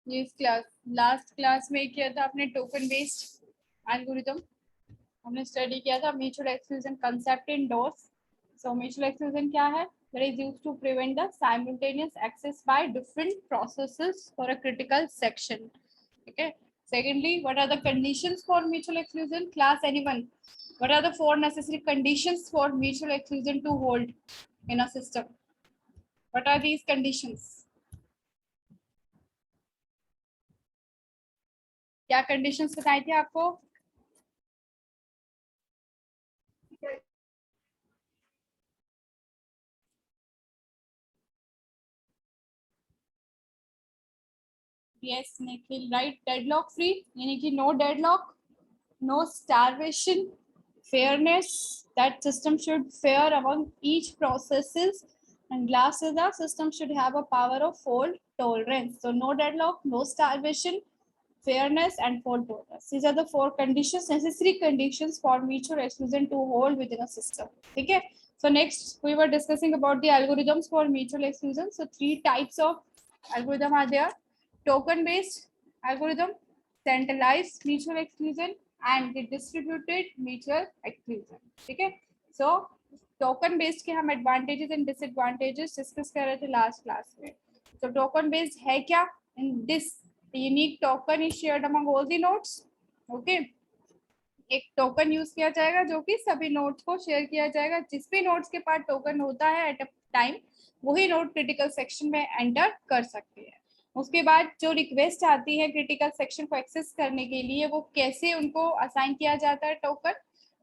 ये इस class last class में किया था आपने टोकन बेस्ड एल्गोरिथम, हमने स्टडी किया था mutual exclusion concept in DOS. So mutual exclusion क्या है? That is used to prevent the simultaneous access by different processes for a critical section. Okay. Secondly, what are the conditions for mutual exclusion? Class anyone? What are the 4 necessary conditions for mutual exclusion to hold in a system? What are these conditions? क्या conditions बताई थी आपको? Yes, Nikhil, right. Deadlock free, यानी कि no deadlock, no starvation, fairness, that system should fair among each processes, and last is the system should have a power of fault tolerance. So no deadlock, no starvation, fairness and fault tolerance. These are the 4 conditions, necessary conditions for mutual exclusion to hold within a system. Okay. So next we were discussing about the algorithms for mutual exclusion. So 3 types of algorithm are there: token based algorithm, centralized mutual exclusion and the distributed mutual exclusion. ठीक है. So token based के हम advantages and disadvantages discuss कर रहे थे last class में. So token based है क्या? In this unique token is shared among all the nodes. Okay. एक टोकन यूज किया जाएगा जो कि सभी नोड्स को शेयर किया जाएगा. जिस भी नोड्स के पास टोकन होता है एट अ टाइम, वही नोड क्रिटिकल सेक्शन में एंटर कर सकती है. उसके बाद जो रिक्वेस्ट आती है क्रिटिकल सेक्शन को एक्सेस करने के लिए, वो कैसे उनको असाइन किया जाता है token?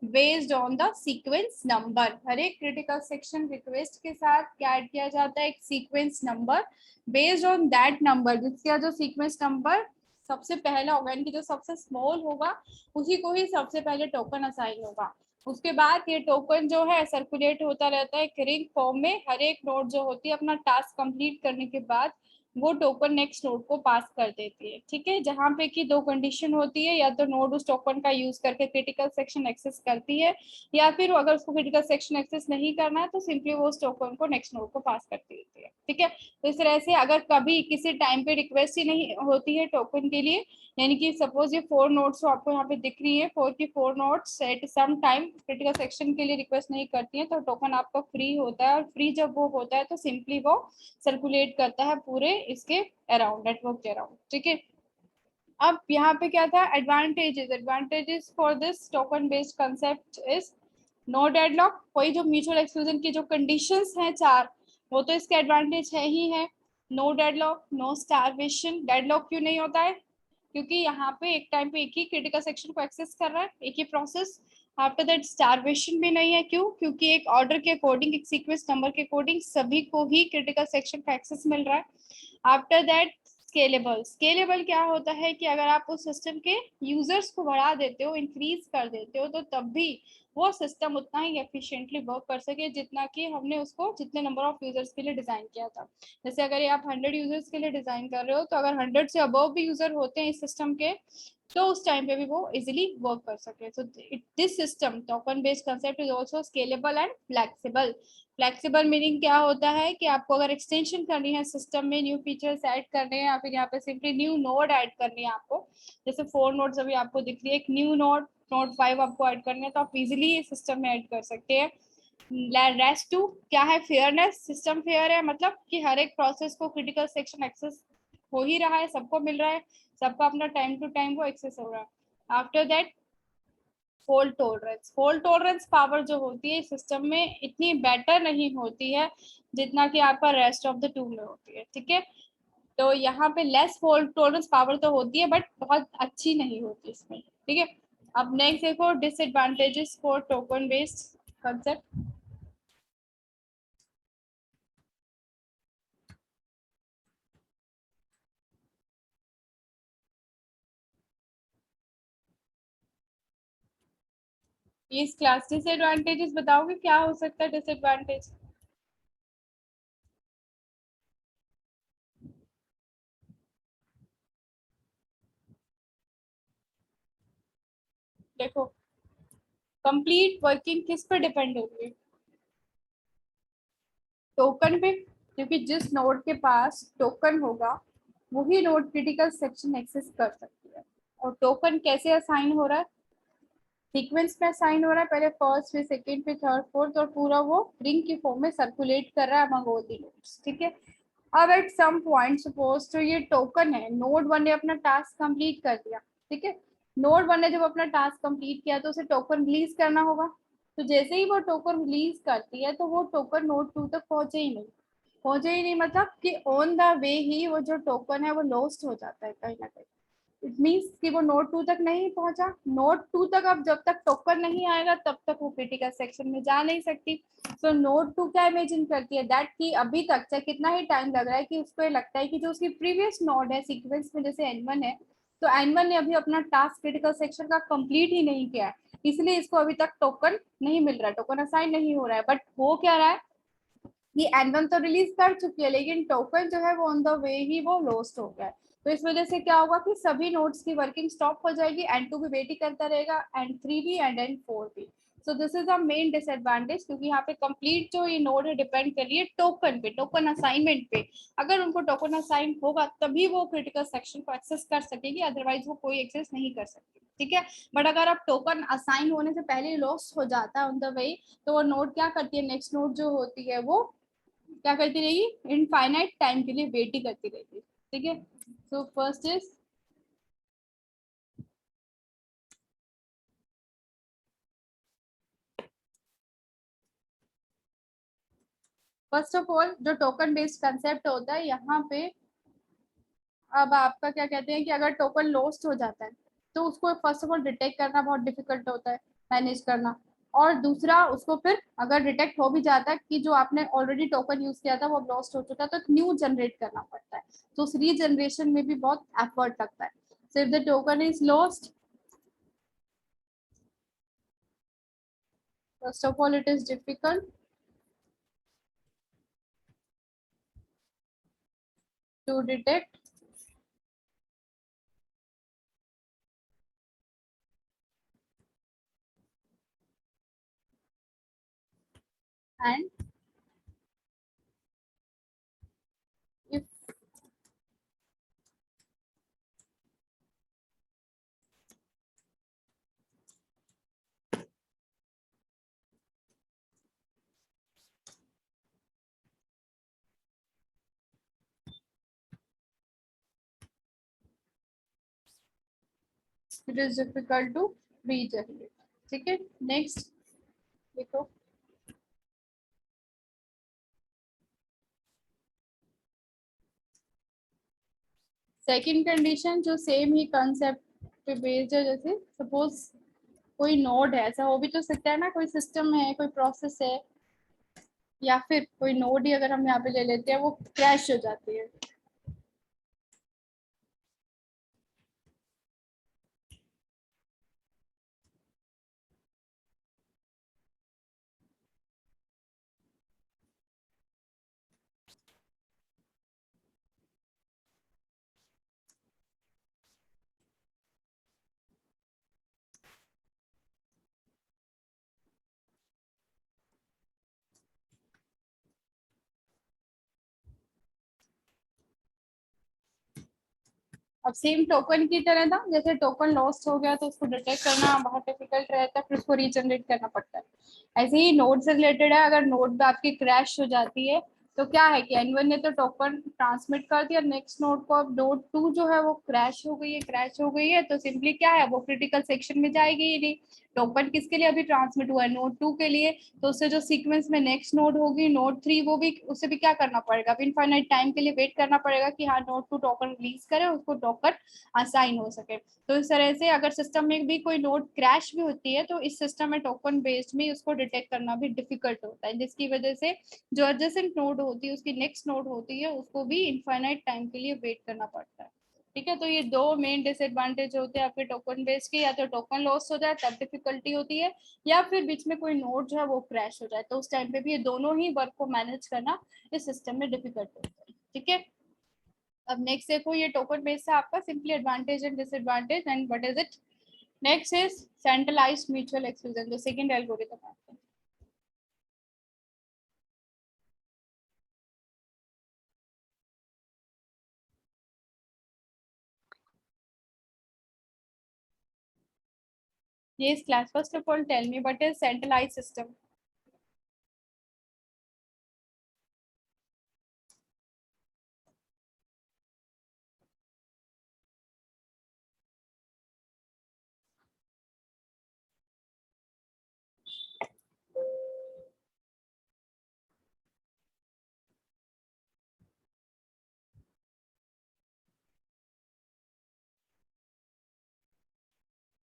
Based on the sequence number. हर एक क्रिटिकल सेक्शन रिक्वेस्ट के साथ क्या ऐड किया जाता है? एक sequence number. Based on that number, जिसका जो सीक्वेंस नंबर सबसे पहला होगा, यानी कि जो सबसे स्मॉल होगा उसी को ही सबसे पहले टोकन असाइन होगा. उसके बाद ये टोकन जो है सर्कुलेट होता रहता है एक रिंग फॉर्म में. हर एक नोड जो होती है अपना टास्क कंप्लीट करने के बाद वो टोकन नेक्स्ट नोड को पास कर देती है. ठीक है. जहाँ पे कि 2 कंडीशन होती है, या तो नोड उस टोकन का यूज करके क्रिटिकल सेक्शन एक्सेस करती है, या फिर अगर उसको क्रिटिकल सेक्शन एक्सेस नहीं करना है तो सिंपली वो उस टोकन को नेक्स्ट नोड को पास कर देती है. ठीक है. तो इस तरह से अगर कभी किसी टाइम पे रिक्वेस्ट ही नहीं होती है टोकन के लिए, यानी कि सपोज ये 4 नोट्स आपको यहाँ पे दिख रही है, 4 की 4 notes at some time critical section के लिए रिक्वेस्ट नहीं करती है, तो टोकन आपका फ्री होता है. और फ्री जब वो होता है तो सिंपली वो सर्कुलेट करता है पूरे इसके अराउंड, नेटवर्क के अराउंड. ठीक है. अब यहाँ पे क्या था? Advantages for this token based concept is no deadlock. कोई जो म्यूचुअल एक्सक्लूजन की जो कंडीशंस हैं 4, वो तो इसके एडवांटेज है ही है. No deadlock, no starvation. Deadlock क्यों नहीं होता है? क्योंकि यहाँ पे एक टाइम पे एक ही क्रिटिकल सेक्शन को एक्सेस कर रहा है, एक ही प्रोसेस. आफ्टर दैट स्टारवेशन भी नहीं है. क्यों? क्योंकि एक ऑर्डर के अकॉर्डिंग, एक सीक्वेंस नंबर के अकॉर्डिंग सभी को ही क्रिटिकल सेक्शन का एक्सेस मिल रहा है. After that scalable. स्केलेबल क्या होता है कि अगर आप उस सिस्टम के यूजर्स को बढ़ा देते हो, इंक्रीज कर देते हो, तो तब भी वो सिस्टम उतना ही एफिशिएंटली वर्क कर सके जितना कि हमने उसको जितने नंबर ऑफ यूजर्स के लिए डिजाइन किया था. जैसे अगर ये आप 100 यूजर्स के लिए डिजाइन कर रहे हो, तो अगर 100 से अबव भी यूजर होते हैं इस सिस्टम के, तो उस टाइम पे भी वो इजीली वर्क कर सके. So this system token based concept is also scalable and flexible. Flexible meaning क्या होता है कि आपको अगर एक्सटेंशन करनी है सिस्टम में, न्यू फीचर्स ऐड करने हैं, या फिर यहाँ पे सिंपली न्यू नोड ऐड करनी है आपको, जैसे 4 नोड्स अभी आपको दिख रही है, एक न्यू नोड नोड 5 आपको ऐड करने है, तो आप इजीली सिस्टम में ऐड कर सकते हैं. रेस्ट टू क्या है? फेयरनेस. सिस्टम फेयर है, मतलब कि हर एक प्रोसेस को क्रिटिकल सेक्शन एक्सेस हो ही रहा है, सबको मिल रहा है, सबका अपना टाइम टू टाइम वो एक्सेस हो रहा है. After that fault tolerance. Fault tolerance power जो होती है सिस्टम में इतनी बेटर नहीं होती है जितना कि आपका रेस्ट ऑफ द टूल में होती है. ठीक है. तो यहाँ पे लेस फॉल्ट टॉलरेंस पावर तो होती है, बट बहुत अच्छी नहीं होती इसमें. ठीक है. अब नेक्स्ट देखो disadvantages for token based concept. इस क्लास डिसएडवांटेजेस बताओगे क्या हो सकता है डिसएडवांटेज? देखो, कंप्लीट वर्किंग किस पर डिपेंड होगी? टोकन पे. क्योंकि जिस नोड के पास टोकन होगा वही नोड क्रिटिकल सेक्शन एक्सेस कर सकती है। और टोकन कैसे असाइन हो रहा है, सीक्वेंस में असाइन हो रहा है, पहले फर्स्ट फिर सेकंड फिर थर्ड फोर्थ, और पूरा वो रिंग की फॉर्म में सर्कुलेट कर रहा है अमंग ऑल दी नोड्स, ठीक है। अब एट सम पॉइंट सपोज तो ये टोकन है, नोड वन ने अपना टास्क कंप्लीट कर दिया, ठीक है। नोड वन ने जब अपना टास्क कंप्लीट किया तो उसे टोकन रिलीज करना होगा। तो जैसे ही वो टोकन रिलीज करती है तो वो टोकन नोड टू तक पहुंचे ही नहीं, पहुंचे ही नहीं मतलब कि ऑन द वे ही वो जो टोकन है वो लॉस्ट हो जाता है कहीं ना कहीं। इट मीन्स कि वो नोड टू तक नहीं पहुंचा, नोड टू तक अब जब तक टोकन नहीं आएगा तब तक वो क्रिटिकल सेक्शन में जा नहीं सकती। सो नोड टू क्या इमेजिन करती है दैट कि अभी तक चाहे कितना ही टाइम लग रहा है कि उसको ये लगता है कि जो उसकी प्रीवियस नोड है सीक्वेंस में जैसे एन1 है, तो एन1 ने अभी अपना टास्क क्रिटिकल सेक्शन का कंप्लीट ही नहीं किया है, इसलिए इसको अभी तक टोकन नहीं मिल रहा है, टोकन असाइन नहीं हो रहा है। बट हो क्या रहा है, ये एन1 तो रिलीज कर चुकी है लेकिन टोकन जो है वो ऑन द वे ही वो लॉस्ट हो गया है। तो इस वजह से क्या होगा कि सभी नोड्स की वर्किंग स्टॉप हो जाएगी, एन2 भी वेट ही करता रहेगा, एन3 भी एंड एन4 भी। So this is a main disadvantage, क्योंकि यहाँ पे कंप्लीट जो ये नोड है डिपेंड कर रही है टोकन पे, टोकन असाइनमेंट पे। अगर उनको टोकन असाइन होगा तभी वो क्रिटिकल सेक्शन को एक्सेस कर सकेगी, अदरवाइज वो कोई एक्सेस नहीं कर सकती, ठीक है। बट अगर अब टोकन असाइन होने से पहले लॉस्ट हो जाता है ऑन द वे, तो वो नोड क्या करती है, नेक्स्ट नोड जो होती है वो क्या करती रहेगी, इनफाइनाइट टाइम के लिए वेट ही करती रहेगी, ठीक है। So first is first of all जो टोकन बेस्ड कंसेप्ट होता है यहाँ पे, अब आपका क्या कहते हैं कि अगर टोकन लॉस्ट हो जाता है तो उसको फर्स्ट ऑफ ऑल डिटेक्ट करना बहुत डिफिकल्ट होता है, मैनेज करना। और दूसरा उसको फिर अगर डिटेक्ट हो भी जाता है कि जो आपने ऑलरेडी टोकन यूज किया था वो लॉस्ट हो चुका है, तो एक न्यू जनरेट करना पड़ता है, तो उस रीजनरेशन में भी बहुत एफर्ट लगता है। So if the token is lost, first of all it is difficult to detect and if it is difficult to regenerate, ठीक है। नेक्स्ट देखो, सेकंड कंडीशन जो सेम ही कंसेप्ट पे बेस्ड है, जैसे सपोज कोई नोड है, ऐसा हो भी तो सकता है ना, कोई सिस्टम है कोई प्रोसेस है या फिर कोई नोड ही अगर हम यहाँ पे ले लेते हैं वो क्रैश हो जाती है। अब सेम टोकन की तरह था, जैसे टोकन लॉस्ट हो गया तो उसको डिटेक्ट करना बहुत डिफिकल्ट रहता है, फिर उसको रीजनरेट करना पड़ता है। ऐसे ही नोड से रिलेटेड है, अगर नोड पे आपकी क्रैश हो जाती है तो क्या है कि एन1 ने तो टोकन ट्रांसमिट कर दिया नेक्स्ट नोड को, अब नोड टू जो है वो क्रैश हो गई है, क्रैश हो गई है तो सिंपली क्या है वो क्रिटिकल सेक्शन में जाएगी ही नहीं। टोकन किसके लिए अभी ट्रांसमिट हुआ है, नोड टू के लिए, तो उससे जो सीक्वेंस में नेक्स्ट नोड होगी नोड थ्री, वो भी उसे भी क्या करना पड़ेगा, अब इनफाइनाइट टाइम के लिए वेट करना पड़ेगा कि हाँ नोड टू टोकन रिलीज करे, उसको टोकन असाइन हो सके। तो इस तरह से अगर सिस्टम में भी कोई नोड क्रैश भी होती है तो इस सिस्टम में टोकन बेस्ड में उसको डिटेक्ट करना भी डिफिकल्ट होता है, जिसकी वजह से जो एडजेसेंट नोड होती है उसकी नेक्स्ट नोड होती है उसको भी इनफाइनाइट टाइम के लिए वेट करना पड़ता है, ठीक है। तो ये दो मेन डिसएडवांटेज होते हैं आपके टोकन बेस्ड के, या तो टोकन लॉस हो जाए तब डिफिकल्टी होती है, या फिर बीच में कोई नोड जो है वो क्रैश हो जाए, तो उस टाइम पे भी ये दोनों ही वर्क को मैनेज करना इस सिस्टम में डिफिकल्ट होता है, ठीक है। अब नेक्स्ट देखो, ये टोकन बेस्ड है आपका, simply advantage and disadvantage and what is it. Next is centralised mutual exclusion, जो सेकंड एल्गोरिथम है। Yes, class. First of all, tell me what is centralized system?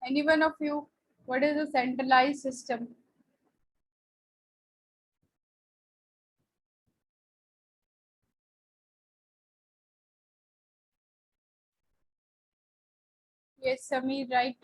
Any one of you, what is a centralized system? Yes, Samir, right.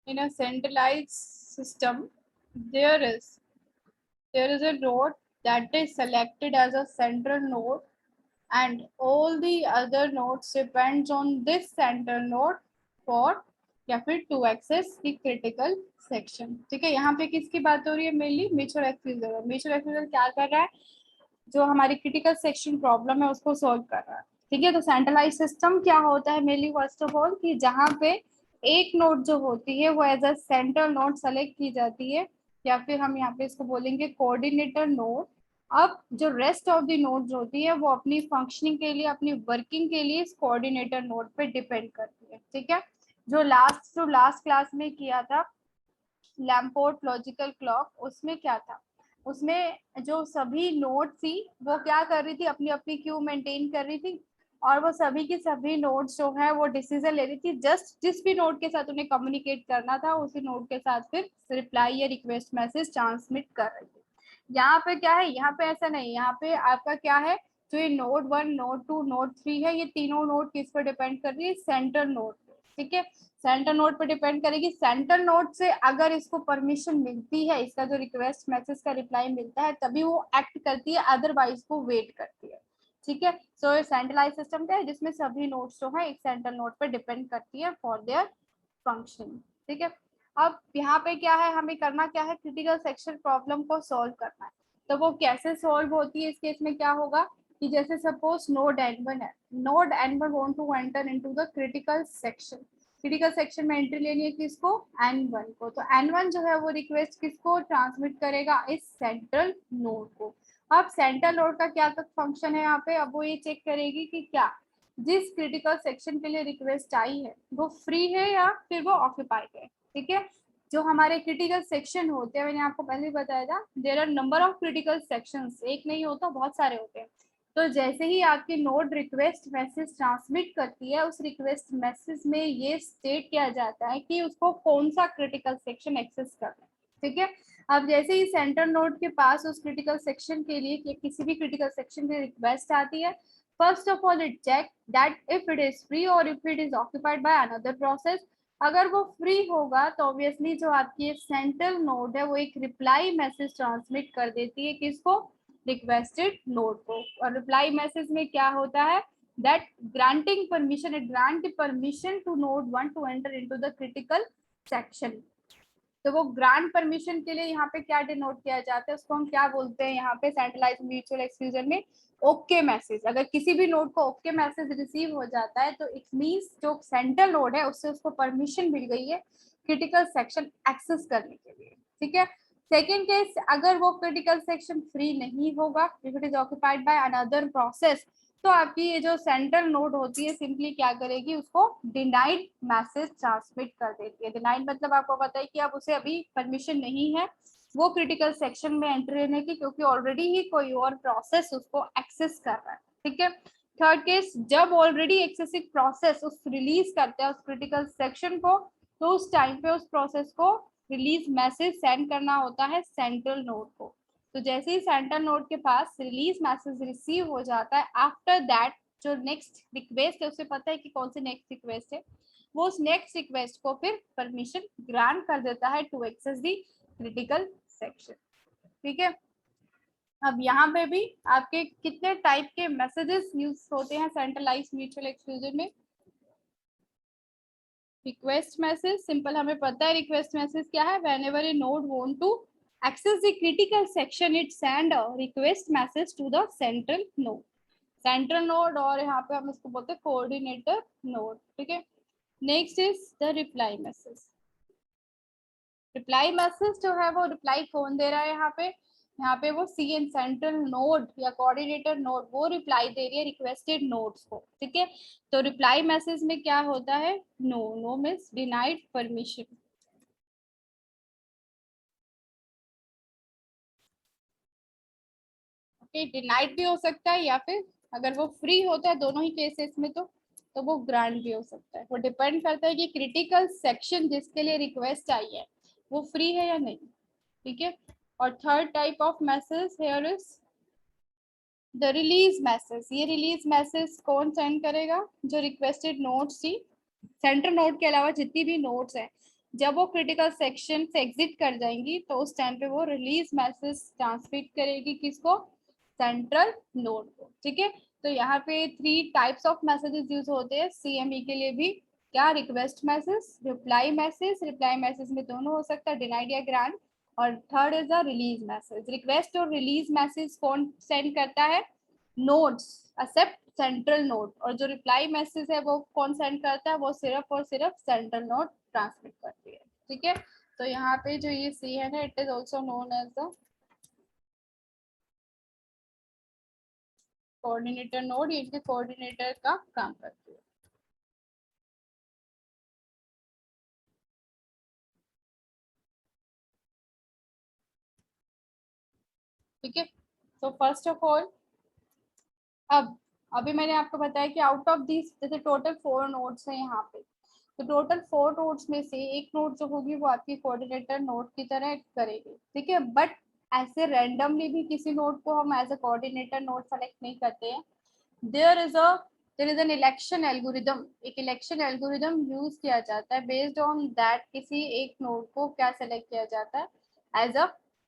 In a centralized system, there is there is a node that is selected as a central node, and all the other nodes depends on this central node for या फिर to access की critical section. ठीक है, यहाँ पे किसकी बात हो रही है? Mainly mutual exclusion. Mutual exclusion क्या कर रहा है? जो हमारी क्रिटिकल सेक्शन प्रॉब्लम है उसको सॉल्व कर रहा है. ठीक है, तो सेंट्रलाइज सिस्टम क्या होता है मेनली? फर्स्ट ऑफ ऑल कि जहाँ पे एक नोड जो होती है वो as a central node select की जाती है, या फिर हम यहाँ पे इसको बोलेंगे कोऑर्डिनेटर नोड. अब जो रेस्ट ऑफ द नोड्स होती है वो अपनी फंक्शनिंग के लिए, अपनी वर्किंग के लिए इस कोऑर्डिनेटर नोड पे डिपेंड करती है. ठीक है, जो लास्ट क्लास में किया था लैम्पोर्ट लॉजिकल क्लॉक, उसमें क्या था? उसमें जो सभी नोड थी वो क्या कर रही थी? अपनी अपनी क्यू मेंटेन कर रही थी, और वो सभी की सभी नोड्स जो है वो डिसीजन ले रही थी. जस्ट जिस भी नोड के साथ उन्हें कम्युनिकेट करना था उसी नोड के साथ फिर रिप्लाई या रिक्वेस्ट मैसेज ट्रांसमिट कर रही थी. यहाँ पे क्या है? यहाँ पे ऐसा नहीं. यहाँ पे आपका क्या है? जो ये नोड 1, नोड 2, नोड 3 है, ये तीनों नोड किस पर डिपेंड कर रही है? सेंटर नोड पे. ठीक है, सेंटर नोड पर डिपेंड करेगी. सेंटर नोड से अगर इसको परमिशन मिलती है, इसका जो रिक्वेस्ट मैसेज का रिप्लाई मिलता है, तभी वो एक्ट करती है, अदरवाइज वो वेट करती है. ठीक है, सो सेंट्रलाइज सिस्टम क्या है? जिसमें सभी नोड्स जो है एक सेंट्रल नोड पर डिपेंड करती है फॉर देयर फंक्शन. ठीक है, अब यहाँ पे क्या है? हमें करना क्या है? क्रिटिकल सेक्शन प्रॉब्लम को सॉल्व करना है. तो वो कैसे सॉल्व होती है? इस केस में क्या होगा कि जैसे सपोज नोड n1 है, node n1 want to enter into the critical section. Critical section में एंट्री लेनी है किसको? n1 को. तो n1 जो है वो रिक्वेस्ट किसको ट्रांसमिट करेगा? इस सेंट्रल नोड को. अब सेंट्रल नोड का क्या तक फंक्शन है यहाँ पे? अब वो ये चेक करेगी कि क्या जिस क्रिटिकल सेक्शन के लिए रिक्वेस्ट आई है वो फ्री है या फिर वो ऑक्यूपाइड है. ठीक है, जो हमारे क्रिटिकल सेक्शन होते हैं, मैंने आपको पहले बताया था, there are number of critical sections. एक नहीं होता, बहुत सारे होते हैं. तो जैसे ही आपकी नोड रिक्वेस्ट मैसेज ट्रांसमिट करती है, उस रिक्वेस्ट मैसेज में ये स्टेट किया जाता है कि उसको कौन सा क्रिटिकल सेक्शन एक्सेस करना है. ठीक है, अब जैसे ही सेंटर नोड के पास उस क्रिटिकल सेक्शन के लिए किसी भी क्रिटिकल सेक्शन की रिक्वेस्ट आती है, first of all it check that if it is free और if it is occupied by another process. अगर वो फ्री होगा तो ऑब्वियसली जो आपकी सेंट्रल नोड है वो एक रिप्लाई मैसेज ट्रांसमिट कर देती है किसको? रिक्वेस्टेड नोड को. और रिप्लाई मैसेज में क्या होता है? That granting permission, it grant permission to node 1 to enter into the critical section. तो वो ग्रांट परमिशन के लिए यहाँ पे क्या डिनोट किया जाता है? उसको हम क्या बोलते हैं यहाँ पे सेंट्रलाइज म्यूचुअल एक्सक्लूजन में? Okay message. अगर किसी भी नोड को ओके मैसेज रिसीव हो जाता है तो इट मींस जो सेंट्रल नोड है उससे उसको परमिशन मिल गई है क्रिटिकल सेक्शन एक्सेस करने के लिए. ठीक है, सेकेंड केस, अगर वो क्रिटिकल सेक्शन फ्री नहीं होगा, if it is occupied by another process, तो आपकी ये जो सेंट्रल नोड होती है सिंपली क्या करेगी? उसको डिनाइड मैसेज ट्रांसमिट कर देती है. डिनाइड मतलब आपको पता है कि अब उसे अभी परमिशन नहीं है वो क्रिटिकल सेक्शन में एंट्री लेने की, क्योंकि ऑलरेडी ही कोई और प्रोसेस उसको एक्सेस कर रहा है. ठीक है, थर्ड केस, जब ऑलरेडी एक्सेसिव प्रोसेस उस रिलीज करता है उस क्रिटिकल सेक्शन को, तो उस टाइम पे उस प्रोसेस को रिलीज मैसेज सेंड करना होता है सेंट्रल नोड को। तो जैसे ही सेंट्रल नोड के पास रिलीज मैसेज रिसीव हो जाता है, आफ्टर दैट जो नेक्स्ट रिक्वेस्ट है उसे पता है कि कौन सी नेक्स्ट रिक्वेस्ट है, वो उस नेक्स्ट रिक्वेस्ट को फिर परमिशन ग्रांट कर देता है to access the critical section. ठीक है, अब यहाँ पे भी आपके कितने टाइप के मैसेजेस यूज होते हैं सेंट्रलाइज म्यूचुअल एक्सक्लूजन में। रिक्वेस्ट मैसेज, सिंपल हमें पता है रिक्वेस्ट मैसेज क्या है, whenever a node want to access the critical section it send a request message to the central node, central node, और यहाँ पे हम इसको बोलते हैं कोऑर्डिनेटर नोड। ठीक है, next is the reply message. Reply message जो है वो रिप्लाई कौन दे रहा है यहाँ पे वो सी एन सेंट्रल नोड या कोऑर्डिनेटर नोड वो रिप्लाई दे रही है रिक्वेस्टेड नोड्स को। ठीक है, तो रिप्लाई मैसेज में क्या होता है, no, no means denied permission. Okay, denied भी हो सकता है या फिर अगर वो फ्री होता है, दोनों ही केसेस में तो वो ग्रांट भी हो सकता है। वो डिपेंड करता है कि क्रिटिकल सेक्शन जिसके लिए रिक्वेस्ट आई है वो फ्री है या नहीं। ठीक है, और third type of message here is the release message. ये रिलीज मैसेज कौन सेंड करेगा, जो रिक्वेस्टेड नोड्स थी, सेंट्रल नोड के अलावा जितनी भी नोड्स हैं, जब वो क्रिटिकल सेक्शन से एग्जिट कर जाएंगी तो उस टाइम पे वो रिलीज मैसेज ट्रांसमिट करेगी किसको, सेंट्रल नोड को। ठीक है, तो यहाँ पे 3 टाइप्स ऑफ मैसेजेस यूज होते हैं सीएमई के लिए भी, क्या, request message, reply message. Reply message में दोनों हो सकता है, डिनाइड या ग्रांट, और third is the release message. Request और रिलीज मैसेज कौन सेंड करता है, नोड्स एक्सेप्ट सेंट्रल नोड, और जो रिप्लाई मैसेज है वो कौन सेंड करता है, वो सिर्फ और सिर्फ सेंट्रल नोड ट्रांसमिट करती है। ठीक है, तो यहाँ पे जो ये सी है ना, it is also known as the coordinator node, ये इनके कोऑर्डिनेटर का काम करती है। ठीक है, तो फर्स्ट ऑफ ऑल अब अभी मैंने आपको बताया कि आउट ऑफ दिस जैसे टोटल 4 नोड्स हैं यहाँ पे, तो टोटल 4 नोड्स में से एक नोड जो होगी वो आपकी कोऑर्डिनेटर नोड की तरह एक्ट करेगी। ठीक है, बट ऐसे रैंडमली भी किसी नोड को हम as a coordinator node select नहीं करते हैं। There is a there is an election algorithm, एक इलेक्शन एल्गोरिदम यूज किया जाता है, बेस्ड ऑन दैट किसी एक नोड को क्या सेलेक्ट किया जाता है एज अ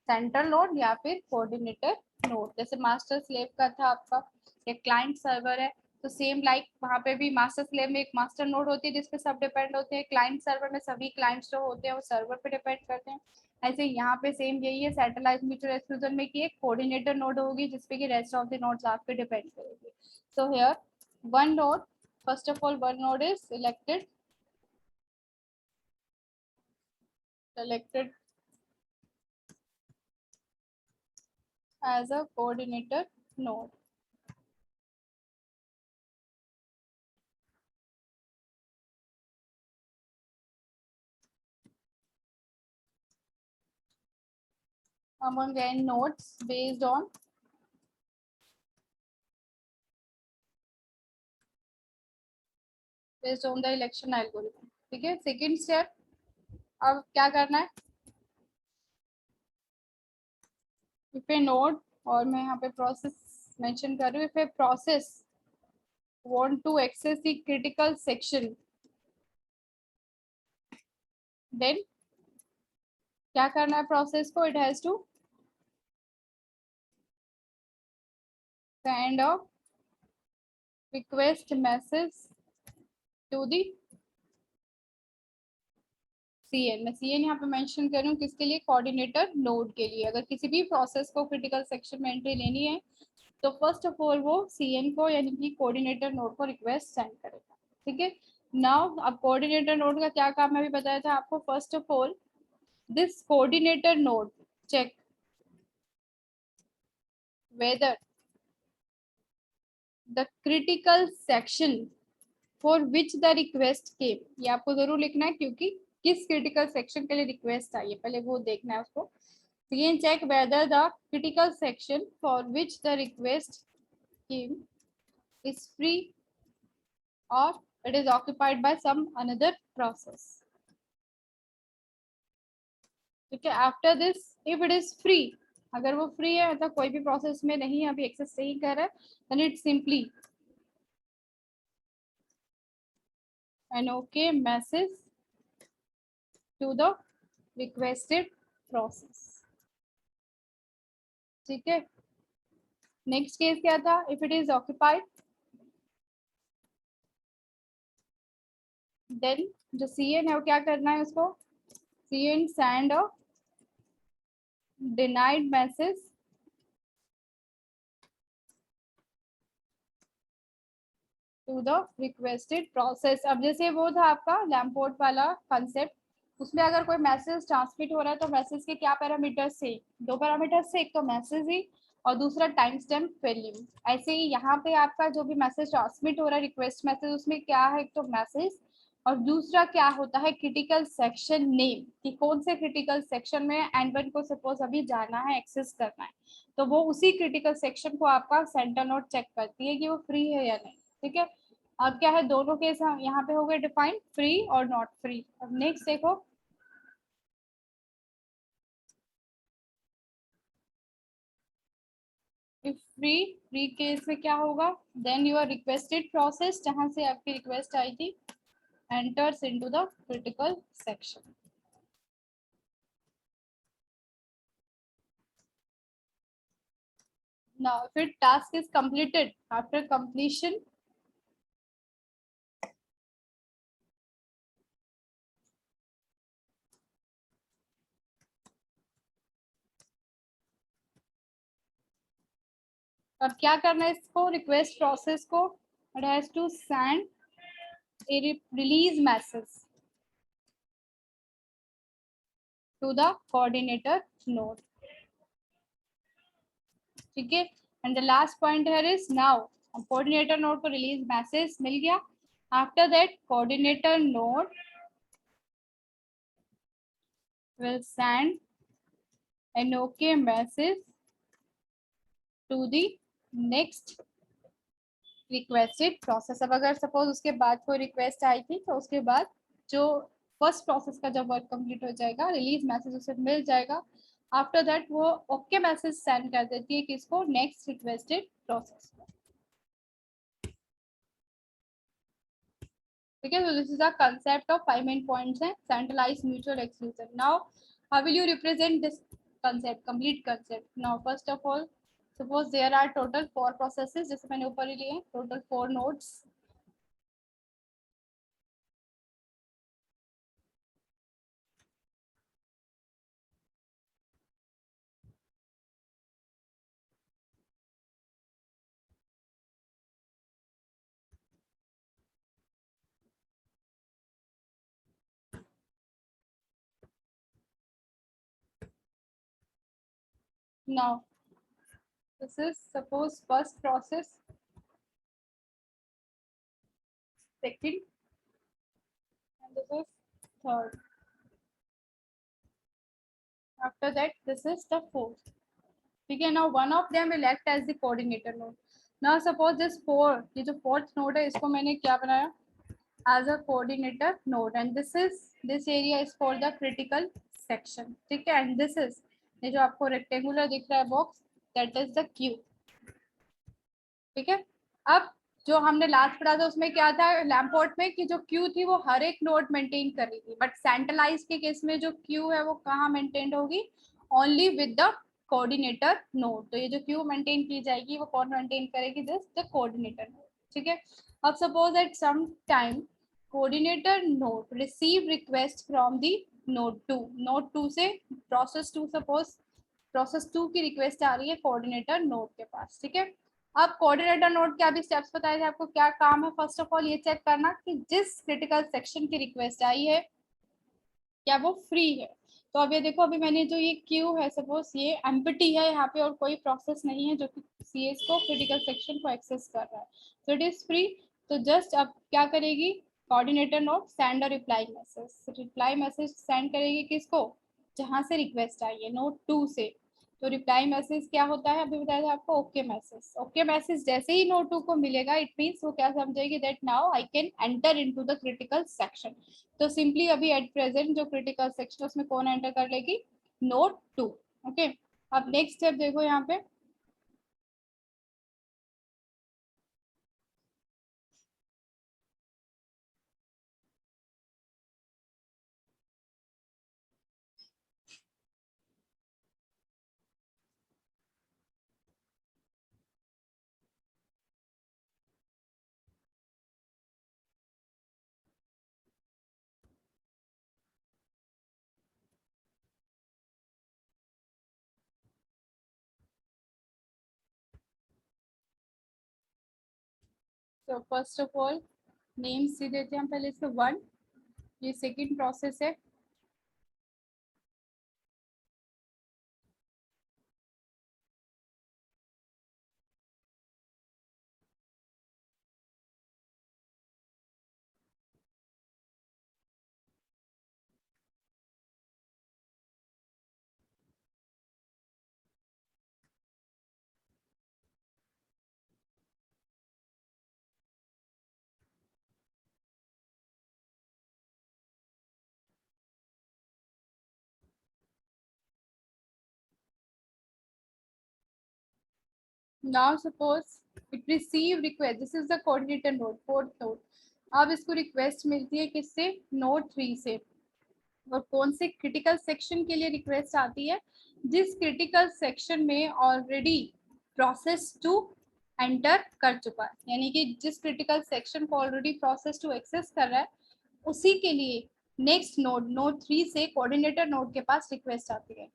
सेंट्रल नोड या फिर कोऑर्डिनेटर नोड। जैसे मास्टर स्लेव का था आपका, एक क्लाइंट सर्वर है, तो सेम लाइक वहाँ पे भी मास्टर स्लेव में एक मास्टर नोड होती है जिसपे सब डिपेंड होते हैं, क्लाइंट सर्वर में सभी क्लाइंट्स जो होते हैं वो सर्वर पे डिपेंड करते हैं। ऐसे यहाँ पे सेम यही है सेंट्रलाइज म्यूचुअल एक्सक्लूजन में कि एक कोऑर्डिनेटर नोड होगी जिसपे कि रेस्ट ऑफ द नोड्स आप पे डिपेंड करेंगे। So here one node, first of all one node is selected as a coordinator node. Among n nodes based on the election algorithm. ठीक है, सेकेंड स्टेप अब क्या करना है, इफ ए नोड, और मैं यहाँ पे प्रोसेस मेंशन कर रही हूँ, if a process want to access the critical section, then क्या करना है प्रोसेस को, it has to send a request message to the CN. मैं सीएन यहाँ पे मेंशन कर रही हूँ किसके लिए, कोऑर्डिनेटर नोड के लिए। अगर किसी भी प्रोसेस को क्रिटिकल सेक्शन में एंट्री लेनी है तो फर्स्ट ऑफ ऑल वो सीएन को यानी कि कोऑर्डिनेटर नोड को रिक्वेस्ट सेंड करेगा। ठीक है, नाउ अब कोऑर्डिनेटर नोड का क्या काम है अभी बताया था आपको। First of all this coordinator node check whether the critical section for which the request came, ये आपको जरूर लिखना है क्योंकि किस क्रिटिकल सेक्शन के लिए रिक्वेस्ट आई है पहले वो देखना है उसको। Again check whether the critical section for which the request came is free or it is occupied by some another process. ठीक है। After this if it is free, अगर वो फ्री है मतलब कोई भी प्रोसेस में नहीं है, अभी एक्सेस नहीं कर रहा है, then it simply an okay message to the requested process। ठीक है। नेक्स्ट केस क्या था, if it is occupied, then जो सी एन है वो क्या करना है, उसको C N send a denied message to the requested process. अब जैसे वो था आपका लैम्पोर्ट वाला कंसेप्ट, उसमें अगर कोई मैसेज ट्रांसमिट हो रहा है तो मैसेज के क्या पैरामीटर्स से, दो पैरामीटर्स से, एक तो मैसेज ही और दूसरा टाइम स्टैम्प वैल्यू। ऐसे ही यहाँ पे आपका जो भी मैसेज ट्रांसमिट हो रहा है रिक्वेस्ट मैसेज, उसमें क्या है, एक तो मैसेज और दूसरा क्या होता है क्रिटिकल सेक्शन नेम, कि कौन से क्रिटिकल सेक्शन में एंड को सपोज अभी जाना है, एक्सेस करना है, तो वो उसी क्रिटिकल सेक्शन को आपका सेंटर नोड चेक करती है कि वो फ्री है या नहीं। ठीक है। अब क्या है, दोनों केस यहाँ पे हो गए डिफाइन, फ्री और नॉट फ्री। अब नेक्स्ट देखो, इफ फ्री, फ्री केस में क्या होगा, देन योर रिक्वेस्टेड प्रोसेस जहां से आपकी रिक्वेस्ट आई थी enters into the critical section. Now फिर task is completed, after completion अब क्या करना है इसको, रिक्वेस्ट प्रोसेस को, it has to send a release message to the coordinator node. ठीक है। And the last point here is now coordinator node को रिलीज मैसेज मिल गया। After that coordinator node will send an okay message to the next requested process। अब अगर suppose उसके बाद कोई रिक्वेस्ट आई थी तो उसके बाद जो फर्स्ट प्रोसेस का जब वर्क कंप्लीट हो जाएगा, रिलीज मैसेज उसे मिल जाएगा। आफ्टर दैट वो ओके मैसेज सेंड कर देती है किसको, नेक्स्ट रिक्वेस्टेड प्रोसेस। ठीक है। So this is the concept of 5 main points हैं, centralized mutual exclusion। Now how will you represent this concept, complete concept? Now first of all, suppose there are total 4 processes, जैसे मैंने ऊपर ही लिए, total 4 nodes। Now this is suppose first process, second, and this is third। After that this is the fourth। ठीक है। Now one of them will act as the coordinator node। Now suppose this 4, ये जो fourth node है इसको मैंने क्या बनाया, as a coordinator node, and this area is for the critical section। ठीक है। and this is, ये जो आपको रेक्टेंगुलर दिख रहा है box, that is the queue। ठीक है। अब जो हमने लास्ट पढ़ा था उसमें क्या था लैम्पोर्ट में, कि जो क्यू थी वो हर एक नोड मेंटेन कर रही थी, बट सेंट्रलाइज के केस में जो क्यू है वो कहाँ मेंटेन होगी, only with the coordinator node. तो ये जो क्यू मेंटेन की जाएगी वो कौन मेंटेन करेगी, जस्ट द कोऑर्डिनेटर नोड। ठीक है। अब suppose at some time coordinator node receive request from the node 2 से प्रोसेस 2, सपोज प्रोसेस 2 की रिक्वेस्ट आ रही है कोऑर्डिनेटर नोड के पास। ठीक है। अब कोऑर्डिनेटर नोड के अभी स्टेप्स बताए थे आपको, क्या काम है, फर्स्ट ऑफ ऑल ये चेक करना कि जिस क्रिटिकल सेक्शन की रिक्वेस्ट आई है क्या वो फ्री है। तो अब ये देखो, अभी मैंने जो ये क्यू है सपोज ये एम्प्टी है यहाँ पे और कोई प्रोसेस नहीं है जो कि सीएस को क्रिटिकल सेक्शन को एक्सेस कर रहा है, तो इट इज फ्री। तो जस्ट अब क्या करेगी coordinator node, send a reply message send करेगी किसको, जहां से रिक्वेस्ट आई है नोड 2 से। तो रिप्लाई मैसेज क्या होता है अभी बताया था आपको, ओके मैसेज। ओके मैसेज जैसे ही नोड 2 को मिलेगा, इट मीन्स वो क्या समझेगी, that now I can enter into the critical section. तो सिंपली अभी एट प्रेजेंट जो क्रिटिकल सेक्शन उसमें कौन एंटर कर लेगी, नोड 2। ओके, अब नेक्स्ट स्टेप देखो यहाँ पे, तो फर्स्ट ऑफ ऑल नेम सी देते हैं हम पहले इसको 1, ये सेकेंड प्रोसेस है। Now suppose it receive request, this is the coordinator node, fourth node. अब इसको रिक्वेस्ट मिलती है किससे, नोड 3 से। और कौन से क्रिटिकल सेक्शन के लिए रिक्वेस्ट आती है, जिस क्रिटिकल सेक्शन में ऑलरेडी प्रोसेस 2 एंटर कर चुका है, यानी कि जिस क्रिटिकल सेक्शन को ऑलरेडी प्रोसेस 2 एक्सेस कर रहा है, उसी के लिए नेक्स्ट नोड, नोड 3 से कोऑर्डिनेटर नोड के पास रिक्वेस्ट आती है।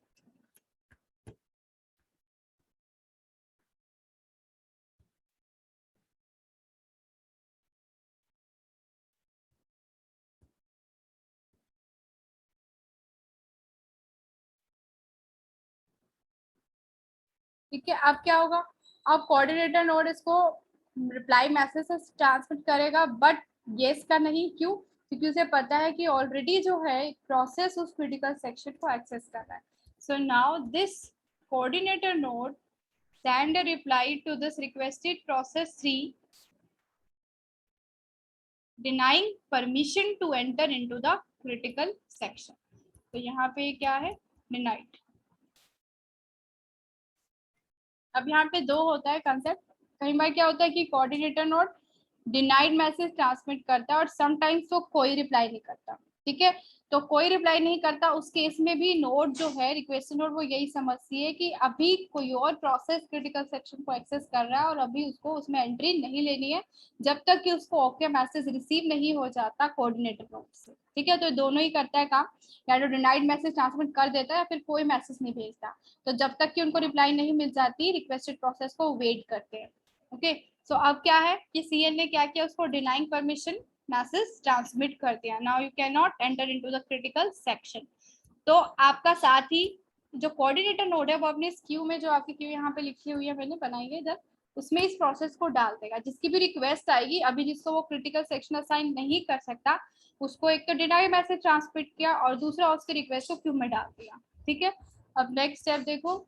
ठीक है, अब क्या होगा, अब कोऑर्डिनेटर नोड इसको रिप्लाई मैसेज से ट्रांसमिट करेगा, बट येस का नहीं, क्यों, क्योंकि उसे पता है कि ऑलरेडी जो है प्रोसेस उस क्रिटिकल सेक्शन को एक्सेस कर रहा है। So now this coordinator node send a reply to this requested process 3 denying permission to enter into the critical section। तो यहाँ पे क्या है, denied। अब यहाँ पे दो होता है कंसेप्ट, कई बार क्या होता है कि coordinator node denied message transmit करता है और समटाइम्स वो कोई रिप्लाई नहीं करता। ठीक है, तो कोई रिप्लाई नहीं करता, उस केस में भी नोड जो है, रिक्वेस्ट नोड, वो यही समझती है कि अभी कोई और प्रोसेस क्रिटिकल सेक्शन को एक्सेस कर रहा है और अभी उसको उसमें एंट्री नहीं लेनी है, जब तक कि उसको ओके मैसेज रिसीव नहीं हो जाता कोऑर्डिनेटर नोड से। ठीक है, तो दोनों ही करता है काम, या तो डिनाइड मैसेज ट्रांसमिट कर देता है या फिर कोई मैसेज नहीं भेजता। तो जब तक कि उनको रिप्लाई नहीं मिल जाती, रिक्वेस्टेड प्रोसेस को वेट करते हैं। ओके, सो अब क्या है कि सीएल ने क्या किया, उसको डिनाइंग परमिशन मैसेज ट्रांसमिट कर दिया, now you can not enter into the critical section. तो आपका साथ ही जो कोऑर्डिनेटर नोड है, वो अपने इस क्यू में, जो आपकी क्यू यहाँ पे लिखी हुई है, मैंने बनाई है इधर, उसमें इस प्रोसेस को डाल देगा। जिसकी भी रिक्वेस्ट आएगी, अभी जिसको वो क्रिटिकल सेक्शन असाइन नहीं कर सकता, उसको एक तो डिनाई मैसेज ट्रांसमिट किया और दूसरा उसके रिक्वेस्ट को क्यू में डाल दिया। ठीक है, अब नेक्स्ट स्टेप देखो,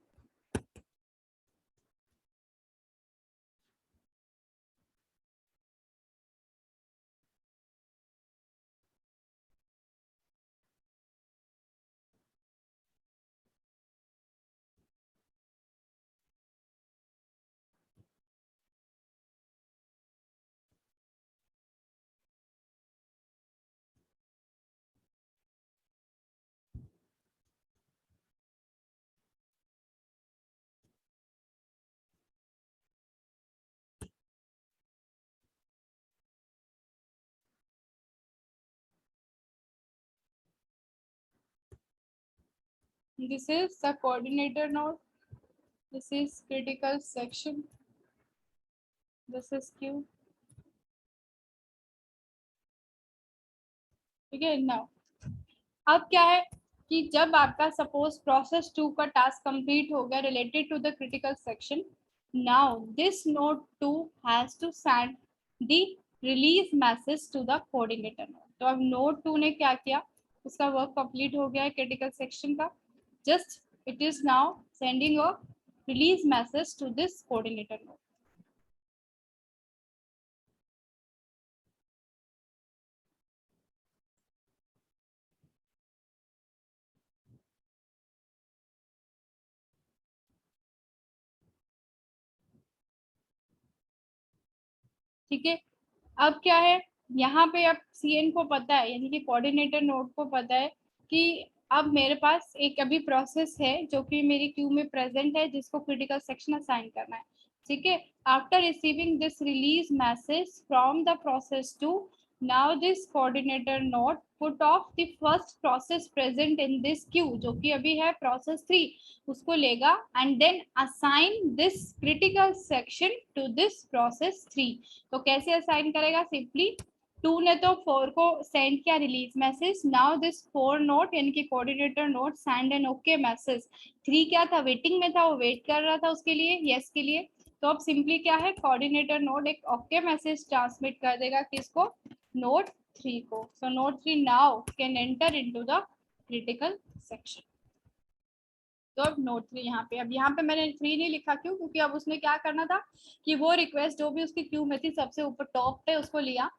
this is the coordinator node, this is critical section, this is queue। ठीक है, नाउ अब क्या है कि जब आपका सपोज प्रोसेस 2 का टास्क कंप्लीट हो गया related to the critical section, now this node 2 has to send the release message to the coordinator node. तो अब नोड 2 ने क्या किया, उसका वर्क कंप्लीट हो गया है क्रिटिकल सेक्शन का, just it is now sending a release message to this coordinator node. ठीक है, अब क्या है, यहाँ पे अब CN को पता है, यानी कि कोऑर्डिनेटर नोड को पता है कि अब मेरे पास एक अभी प्रोसेस है जो कि मेरी क्यू में प्रेजेंट है, जिसको क्रिटिकल सेक्शन असाइन करना है। ठीक है, after receiving this release message from the process two, now this coordinator node put of the first process present in this queue, जो कि अभी है प्रोसेस 3, उसको लेगा and then assign this critical section to this process 3। तो कैसे assign करेगा, simply 2 ने तो 4 को सेंड किया release message, now this 4 note यानी कि coordinator note send an okay message. 3 क्या था, वेटिंग में था, वो वेट कर रहा था उसके लिए, यस के लिए। तो अब सिंपली क्या है, कोऑर्डिनेटर नोट एक ओके मैसेज ट्रांसमिट कर देगा किसको, नोट 3 को। So node 3 now can enter into the critical section. तो अब नोट 3 यहाँ पे, अब यहाँ पे मैंने 3 नहीं लिखा, क्यों, क्योंकि अब उसने क्या करना था कि वो रिक्वेस्ट जो भी उसकी क्यू में थी सबसे ऊपर टॉप पे उसको लिया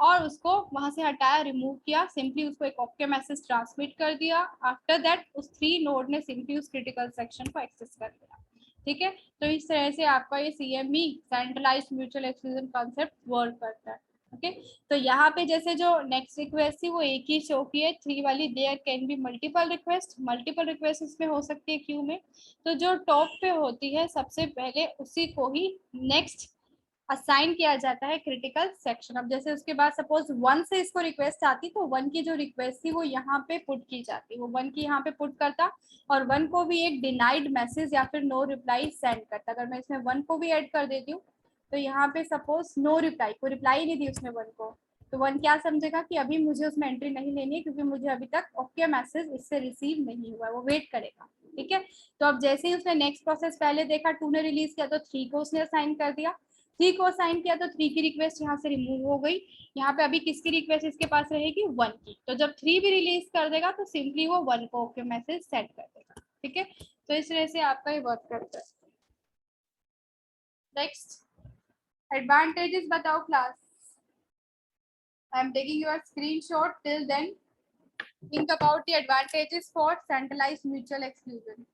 और उसको वहां से हटाया, रिमूव किया, सिंपली उसको एक ओके मैसेज ट्रांसमिट कर दिया। आफ्टर दैट उस 3 नोड ने सिंपली उस क्रिटिकल सेक्शन को एक्सेस कर लिया। ठीक है, तो इस तरह से आपका ये CME centralised mutual exclusion concept work करता है। ओके, तो यहाँ पे जैसे जो नेक्स्ट रिक्वेस्ट थी वो एक ही शो की है, 3 वाली, there can be multiple request इसमें हो सकती है क्यू में। तो जो टॉप पे होती है सबसे पहले उसी को ही नेक्स्ट असाइन किया जाता है क्रिटिकल सेक्शन। अब जैसे उसके बाद सपोज 1 से इसको रिक्वेस्ट आती, तो 1 की जो रिक्वेस्ट थी वो यहाँ पे पुट की जाती, वो 1 की यहाँ पे पुट करता और 1 को भी एक डिनाइड मैसेज या फिर नो रिप्लाई सेंड करता। अगर मैं इसमें 1 को भी ऐड कर देती हूँ तो यहाँ पे सपोज नो रिप्लाई, को रिप्लाई नहीं दी उसने 1 को, तो 1 क्या समझेगा कि अभी मुझे उसमें एंट्री नहीं लेनी है, क्योंकि मुझे अभी तक ओके मैसेज इससे रिसीव नहीं हुआ है, वो वेट करेगा। ठीक है, तो अब जैसे ही उसने नेक्स्ट प्रोसेस पहले देखा 2 ने रिलीज किया तो 3 को उसने असाइन कर दिया, 3 को असाइन किया तो 3 की रिक्वेस्ट यहाँ से रिमूव हो गई। यहाँ पे अभी किसकी रिक्वेस्ट इसके पास रहेगी, 1 की। तो जब 3 भी रिलीज कर देगा तो सिंपली वो 1 को ओके मैसेज सेंड कर देगा। ठीक है, तो इस तरह से आपका ये वर्क करता है। नेक्स्ट एडवांटेजेस बताओ class. I am taking your screenshot, till then think about the advantages for centralized mutual exclusion.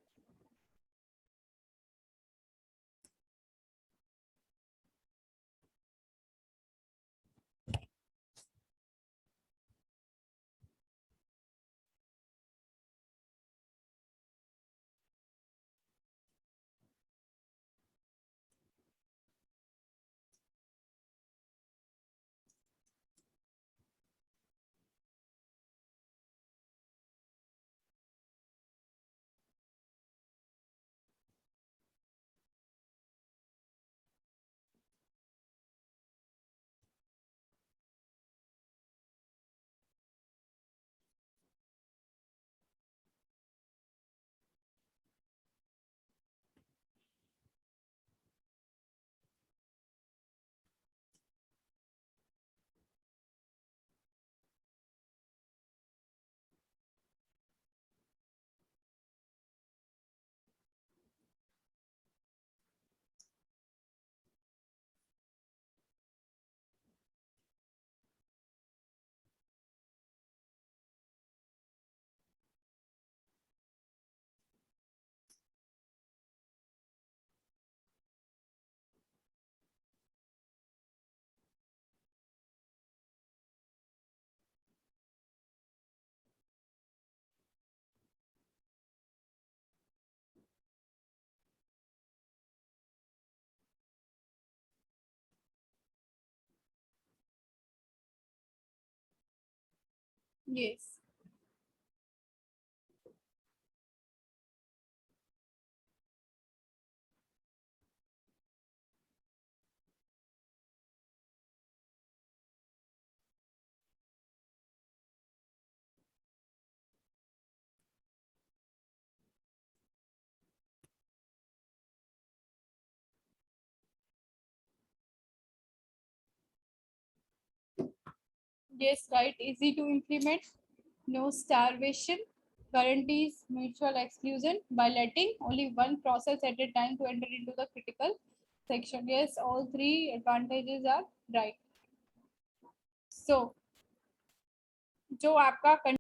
Yes. Yes, right. Easy to implement. No starvation. Guarantees mutual exclusion by letting only one process at a time to enter into the critical section. Yes, all three advantages are right. So, जो आपका